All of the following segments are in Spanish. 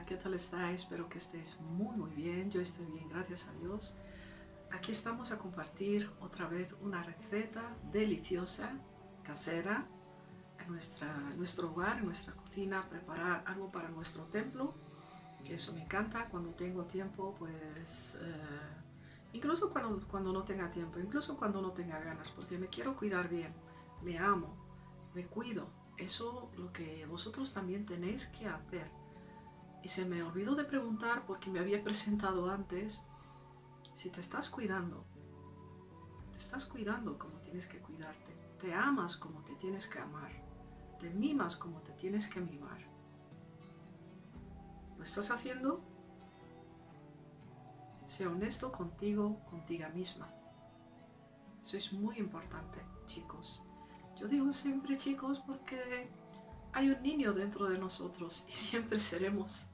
Hola, ¿qué tal estáis? Espero que estéis muy bien. Yo estoy bien, gracias a Dios. Aquí estamos a compartir otra vez una receta deliciosa, casera, nuestro hogar, en nuestra cocina, preparar algo para nuestro templo, que eso me encanta cuando tengo tiempo, pues incluso cuando no tenga tiempo, incluso cuando no tenga ganas, porque me quiero cuidar bien, me amo, me cuido. Eso lo que vosotros también tenéis que hacer. Y se me olvidó de preguntar porque me había presentado antes, si te estás cuidando como tienes que cuidarte, te amas como te tienes que amar, te mimas como te tienes que mimar. ¿Lo estás haciendo? Sé honesto contigo misma. Eso es muy importante, chicos. Yo digo siempre chicos porque hay un niño dentro de nosotros y siempre seremos.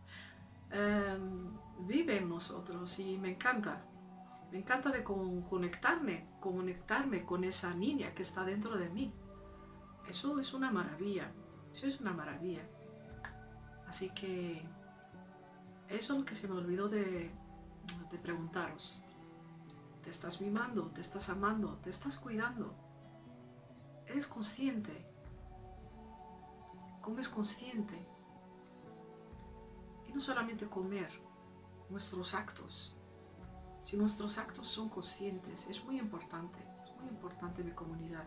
Vive en nosotros y me encanta. Me encanta de conectarme con esa niña que está dentro de mí. Eso es una maravilla. Eso es una maravilla. Así que eso es lo que se me olvidó de preguntaros. ¿Te estás mimando? ¿Te estás amando? ¿Te estás cuidando? ¿Eres consciente? ¿Comes consciente? Y no solamente comer, nuestros actos. Si nuestros actos son conscientes, es muy importante mi comunidad.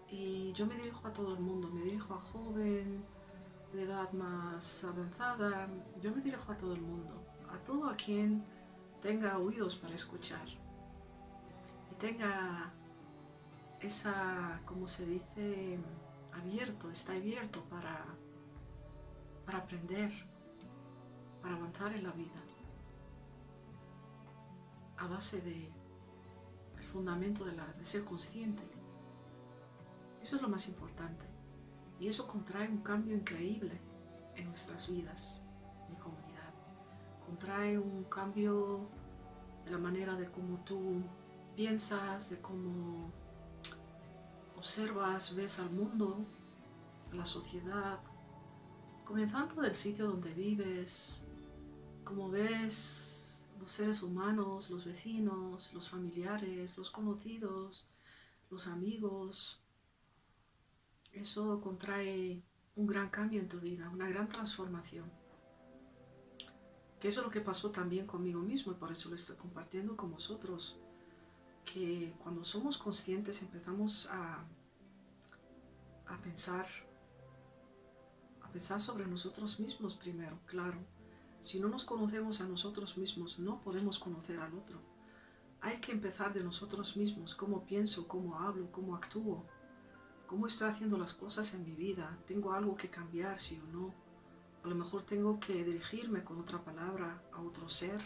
Y yo me dirijo a todo el mundo, me dirijo a joven, de edad más avanzada, yo me dirijo a todo el mundo, a todo a quien tenga oídos para escuchar y tenga esa, como se dice, está abierto para aprender, para avanzar en la vida, a base de el fundamento de ser consciente. Eso es lo más importante y eso contrae un cambio increíble en nuestras vidas, mi comunidad. Contrae un cambio de la manera de cómo tú piensas, de cómo observas, ves al mundo, a la sociedad, comenzando del sitio donde vives, cómo ves los seres humanos, los vecinos, los familiares, los conocidos, los amigos. Eso contrae un gran cambio en tu vida, una gran transformación. Que eso es lo que pasó también conmigo mismo y por eso lo estoy compartiendo con vosotros. Que cuando somos conscientes empezamos a pensar sobre nosotros mismos primero, claro. Si no nos conocemos a nosotros mismos, no podemos conocer al otro. Hay que empezar de nosotros mismos, cómo pienso, cómo hablo, cómo actúo, cómo estoy haciendo las cosas en mi vida, tengo algo que cambiar, sí o no. A lo mejor tengo que dirigirme con otra palabra a otro ser.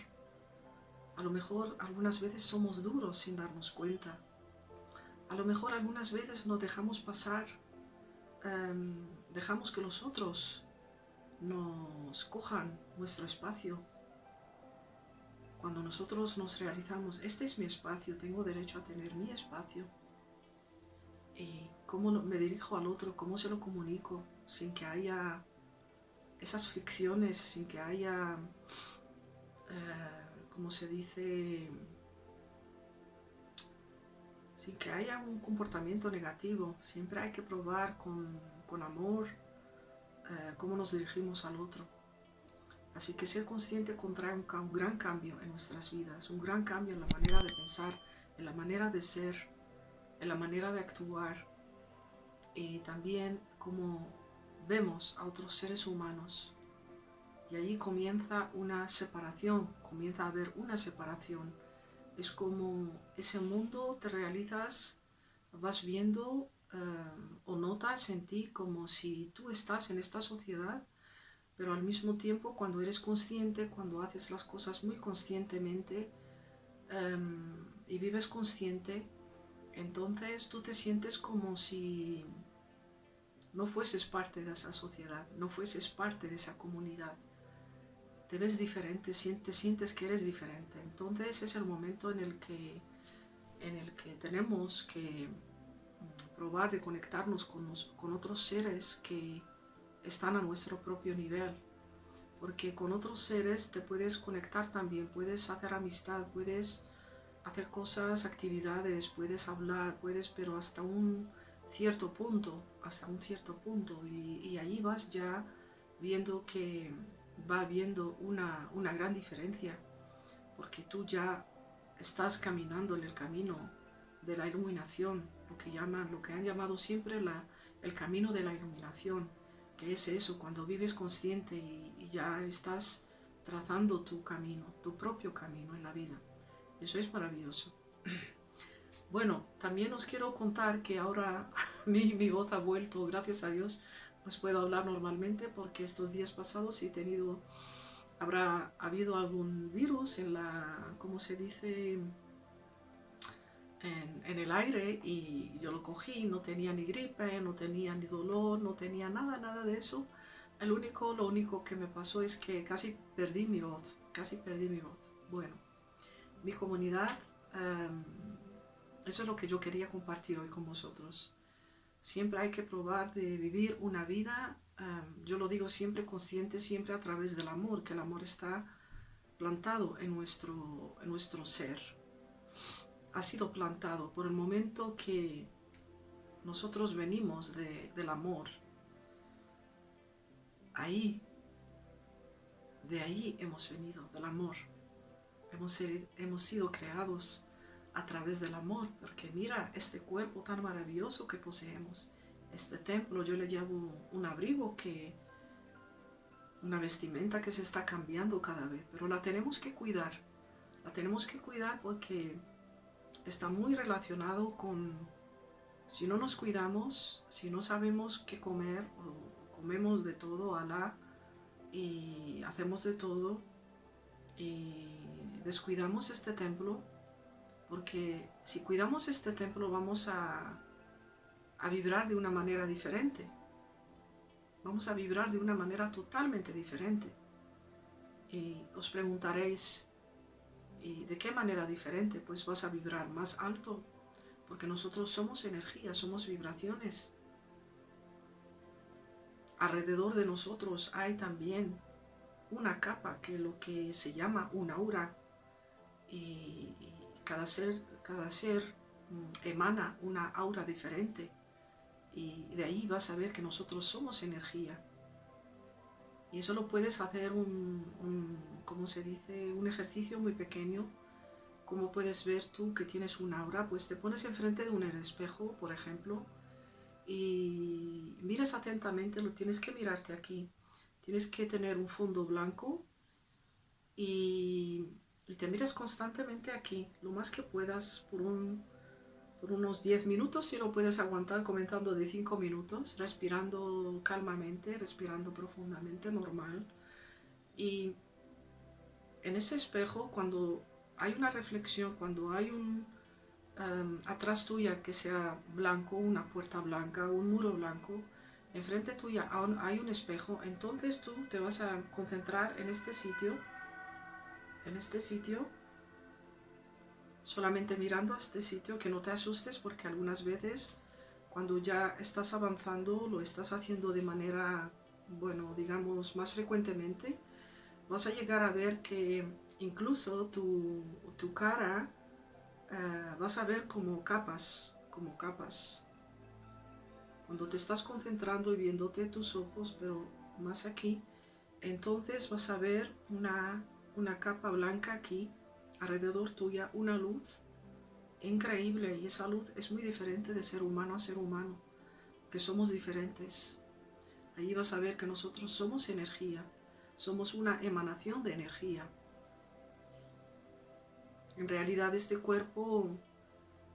A lo mejor algunas veces somos duros sin darnos cuenta. A lo mejor algunas veces nos dejamos pasar, dejamos que los otros nos cojan nuestro espacio. Cuando nosotros nos realizamos, este es mi espacio, tengo derecho a tener mi espacio. Y cómo me dirijo al otro, cómo se lo comunico, sin que haya esas fricciones, sin que haya, como se dice, sin que haya un comportamiento negativo. Siempre hay que probar con amor cómo nos dirigimos al otro. Así que ser consciente contrae un gran cambio en nuestras vidas, un gran cambio en la manera de pensar, en la manera de ser, en la manera de actuar y también cómo vemos a otros seres humanos. Y allí comienza una separación, comienza a haber una separación. Es como ese mundo te realizas, vas viendo o notas en ti como si tú estás en esta sociedad, pero al mismo tiempo cuando eres consciente, cuando haces las cosas muy conscientemente y vives consciente, entonces tú te sientes como si no fueses parte de esa sociedad, no fueses parte de esa comunidad. Te ves diferente, sientes que eres diferente. Entonces es el momento en el que tenemos que probar de conectarnos con otros seres que están a nuestro propio nivel. porque con otros seres te puedes conectar también, puedes hacer amistad, puedes hacer cosas, actividades, puedes hablar, pero hasta un cierto punto, y ahí vas ya viendo que va habiendo una gran diferencia, porque tú ya estás caminando en el camino de la iluminación, lo que han llamado siempre el camino de la iluminación, que es eso, cuando vives consciente y ya estás trazando tu camino, tu propio camino en la vida. Eso es maravilloso. Bueno, también os quiero contar que ahora mi voz ha vuelto, gracias a Dios, pues puedo hablar normalmente, porque estos días pasados habrá habido algún virus en ¿cómo se dice? En el aire, y yo lo cogí, no tenía ni gripe, no tenía ni dolor, no tenía nada de eso. Lo único que me pasó es que casi perdí mi voz. Bueno, mi comunidad, eso es lo que yo quería compartir hoy con vosotros. Siempre hay que probar de vivir una vida, yo lo digo siempre, consciente, siempre a través del amor, que el amor está plantado en nuestro ser. Ha sido plantado por el momento que nosotros venimos del amor. De ahí hemos venido, del amor. Hemos sido creados a través del amor, porque mira este cuerpo tan maravilloso que poseemos, este templo. Yo le llamo un abrigo, una vestimenta que se está cambiando cada vez, pero la tenemos que cuidar. La tenemos que cuidar porque está muy relacionado con, si no nos cuidamos, si no sabemos qué comer, o comemos de todo, y hacemos de todo, y descuidamos este templo, porque si cuidamos este templo vamos a vibrar de una manera diferente. Vamos a vibrar de una manera totalmente diferente. Y os preguntaréis, ¿y de qué manera diferente? Pues vas a vibrar más alto, porque nosotros somos energía, somos vibraciones. Alrededor de nosotros hay también una capa, que es lo que se llama un aura, y cada ser emana una aura diferente, y de ahí vas a ver que nosotros somos energía. Y eso lo puedes hacer ¿cómo se dice? Un ejercicio muy pequeño. Como puedes ver tú que tienes un aura, pues te pones enfrente de un espejo, por ejemplo, y miras atentamente. Lo tienes que mirarte aquí. Tienes que tener un fondo blanco, y te miras constantemente aquí, lo más que puedas, por unos 10 minutos, si lo puedes aguantar, comenzando de 5 minutos, respirando calmamente, respirando profundamente, normal. Y en ese espejo, cuando hay una reflexión, cuando hay atrás tuya que sea blanco, una puerta blanca, un muro blanco, enfrente tuya hay un espejo, entonces tú te vas a concentrar en este sitio, solamente mirando a este sitio, que no te asustes, porque algunas veces cuando ya estás avanzando, lo estás haciendo de manera, bueno, digamos, más frecuentemente, vas a llegar a ver que incluso tu cara, vas a ver como capas. Cuando te estás concentrando y viéndote tus ojos, pero más aquí, entonces vas a ver una capa blanca aquí, alrededor tuya, una luz increíble, y esa luz es muy diferente de ser humano a ser humano, que somos diferentes. Ahí vas a ver que nosotros somos energía, somos una emanación de energía. En realidad este cuerpo,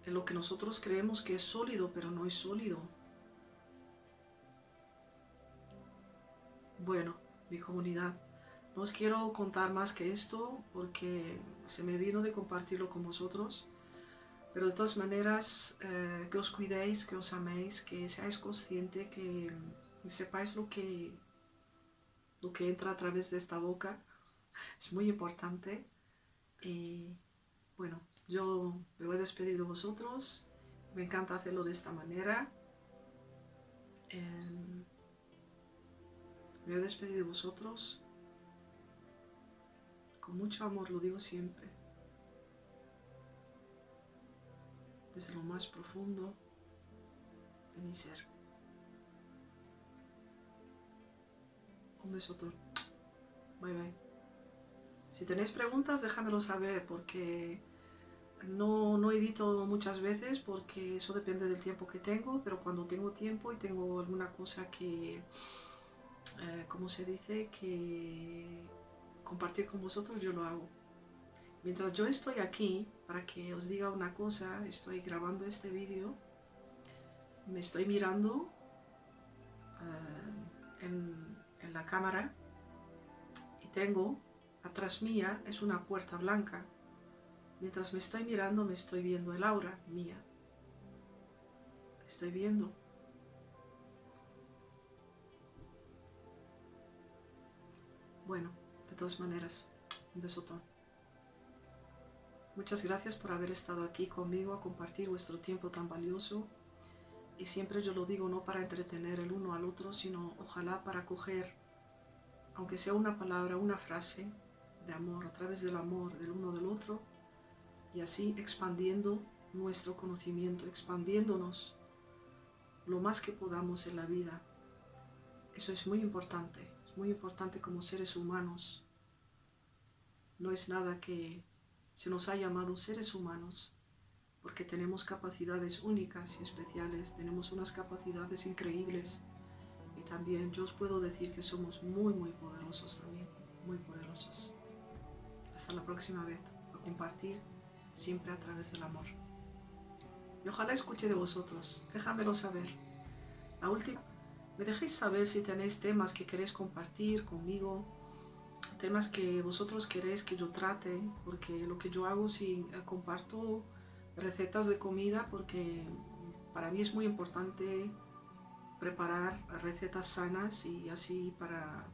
en lo que nosotros creemos que es sólido, pero no es sólido. Bueno, mi comunidad, no os quiero contar más que esto, porque se me vino de compartirlo con vosotros. Pero de todas maneras, que os cuidéis, que os améis, que seáis conscientes, que sepáis lo que entra a través de esta boca. Es muy importante. Y bueno, yo me voy a despedir de vosotros. Me encanta hacerlo de esta manera. Me voy a despedir de vosotros. con mucho amor, lo digo siempre, desde lo más profundo de mi ser. Un besote. Bye bye. Si tenéis preguntas, déjamelo saber, porque no edito muchas veces, porque eso depende del tiempo que tengo, pero cuando tengo tiempo y tengo alguna cosa que, ¿cómo se dice?, que compartir con vosotros, yo lo hago. Mientras yo estoy aquí, para que os diga una cosa, estoy grabando este vídeo, me estoy mirando en la cámara y tengo, atrás mía, es una puerta blanca. Mientras me estoy mirando, me estoy viendo el aura mía. Estoy viendo. Bueno, de todas maneras, un besotón. Muchas gracias por haber estado aquí conmigo a compartir vuestro tiempo tan valioso. Y siempre yo lo digo, no para entretener el uno al otro, sino ojalá para coger, aunque sea una palabra, una frase de amor, a través del amor del uno del otro, y así expandiendo nuestro conocimiento, expandiéndonos lo más que podamos en la vida. Eso es muy importante como seres humanos. No es nada que se nos ha llamado seres humanos, porque tenemos capacidades únicas y especiales, tenemos unas capacidades increíbles, y también yo os puedo decir que somos muy poderosos también, muy poderosos. Hasta la próxima vez, a compartir siempre a través del amor. Y ojalá escuche de vosotros, déjamelo saber. La última, me dejéis saber si tenéis temas que queréis compartir conmigo, temas que vosotros queréis que yo trate, porque lo que yo hago, si comparto recetas de comida, porque para mí es muy importante preparar recetas sanas y así para,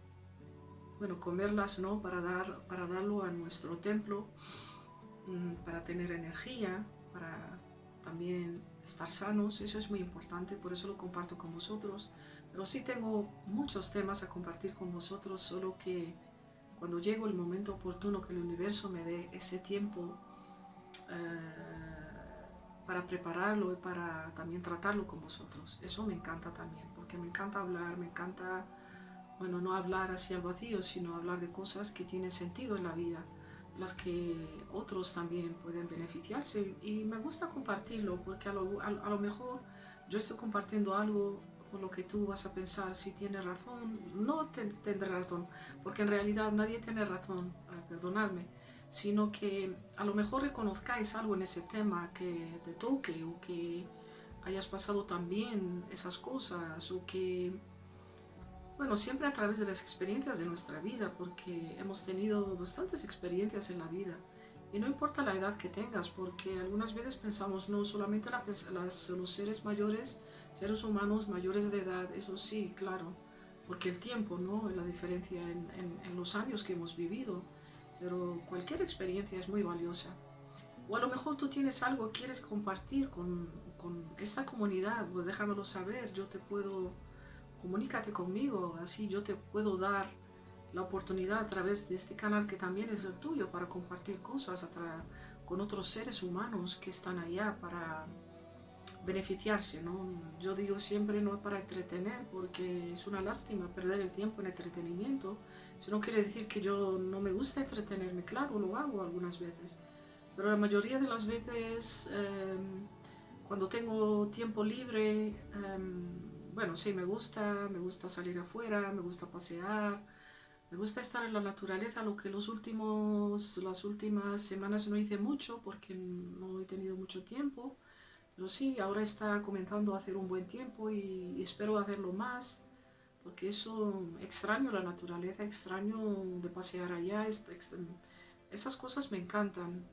bueno, comerlas, ¿no? Para darlo a nuestro templo, para tener energía, para también estar sanos. Eso es muy importante, por eso lo comparto con vosotros. Pero sí tengo muchos temas a compartir con vosotros, solo que cuando llegue el momento oportuno, que el universo me dé ese tiempo para prepararlo y para también tratarlo con vosotros. Eso me encanta también, porque me encanta hablar, me encanta, bueno, no hablar así al vacío, sino hablar de cosas que tienen sentido en la vida, las que otros también pueden beneficiarse, y me gusta compartirlo, porque a lo mejor yo estoy compartiendo algo con lo que tú vas a pensar si tienes razón. No tendré razón, porque en realidad nadie tiene razón, perdonadme, sino que a lo mejor reconozcáis algo en ese tema que te toque, o que hayas pasado también esas cosas, o que, bueno, siempre a través de las experiencias de nuestra vida, porque hemos tenido bastantes experiencias en la vida, y no importa la edad que tengas, porque algunas veces pensamos, no, solamente los seres mayores, seres humanos mayores de edad, eso sí, claro, porque el tiempo, ¿no? La diferencia en los años que hemos vivido, pero cualquier experiencia es muy valiosa. O a lo mejor tú tienes algo que quieres compartir con esta comunidad, pues déjamelo saber, yo te puedo, comunícate conmigo, así yo te puedo dar la oportunidad a través de este canal, que también es el tuyo, para compartir cosas con otros seres humanos que están allá para beneficiarse, ¿no? Yo digo siempre, no es para entretener, porque es una lástima perder el tiempo en entretenimiento. Eso no quiere decir que yo no me gusta entretenerme, claro, lo hago algunas veces, pero la mayoría de las veces, cuando tengo tiempo libre, bueno, sí, me gusta salir afuera, me gusta pasear, me gusta estar en la naturaleza, lo que las últimas semanas no hice mucho, porque no he tenido mucho tiempo. Pero sí, ahora está comenzando a hacer un buen tiempo y espero hacerlo más, porque eso, extraño la naturaleza, extraño de pasear allá, esas cosas me encantan.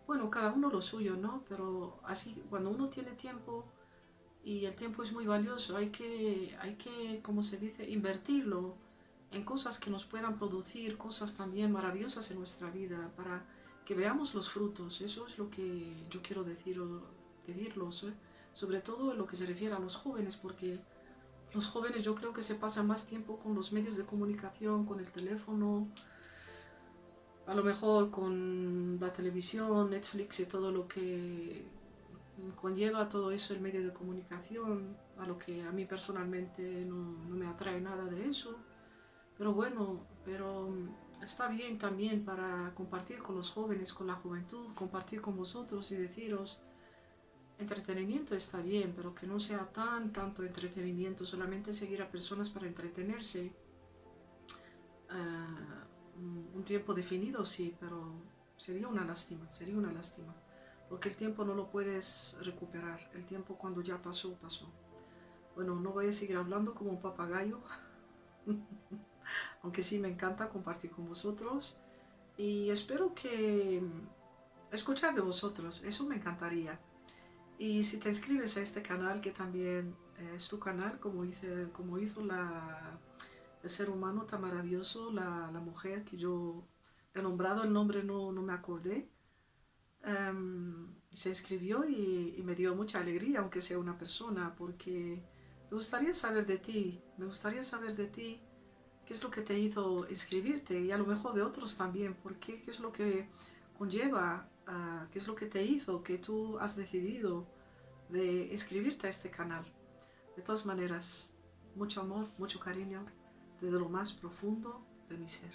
Bueno, cada uno lo suyo, ¿no? Pero así, cuando uno tiene tiempo, y el tiempo es muy valioso, hay que, como se dice, invertirlo en cosas que nos puedan producir cosas también maravillosas en nuestra vida, para que veamos los frutos. Eso es lo que yo quiero decirlos, ¿eh? Sobre todo en lo que se refiere a los jóvenes, porque los jóvenes yo creo que se pasan más tiempo con los medios de comunicación, con el teléfono, A lo mejor con la televisión, Netflix y todo lo que conlleva todo eso, el medio de comunicación, a lo que a mí personalmente no me atrae nada de eso. Pero bueno, pero está bien también para compartir con los jóvenes, con la juventud, compartir con vosotros y deciros, entretenimiento está bien, pero que no sea tanto entretenimiento, solamente seguir a personas para entretenerse. Un tiempo definido, sí, pero sería una lástima, porque el tiempo no lo puedes recuperar, el tiempo cuando ya pasó, pasó. Bueno, no voy a seguir hablando como un papagayo, aunque sí me encanta compartir con vosotros y espero que escuchar de vosotros, eso me encantaría. Y si te inscribes a este canal, que también es tu canal, como hizo el ser humano tan maravilloso, la mujer que yo he nombrado, el nombre no me acordé, se inscribió y me dio mucha alegría, aunque sea una persona, porque me gustaría saber de ti, qué es lo que te hizo inscribirte y a lo mejor de otros también, porque qué es lo que conlleva, qué es lo que te hizo que tú has decidido de inscribirte a este canal. De todas maneras, mucho amor, mucho cariño, desde lo más profundo de mi ser.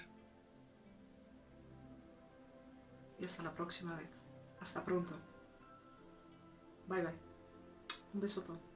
Y hasta la próxima vez. Hasta pronto. Bye bye. Un besotón.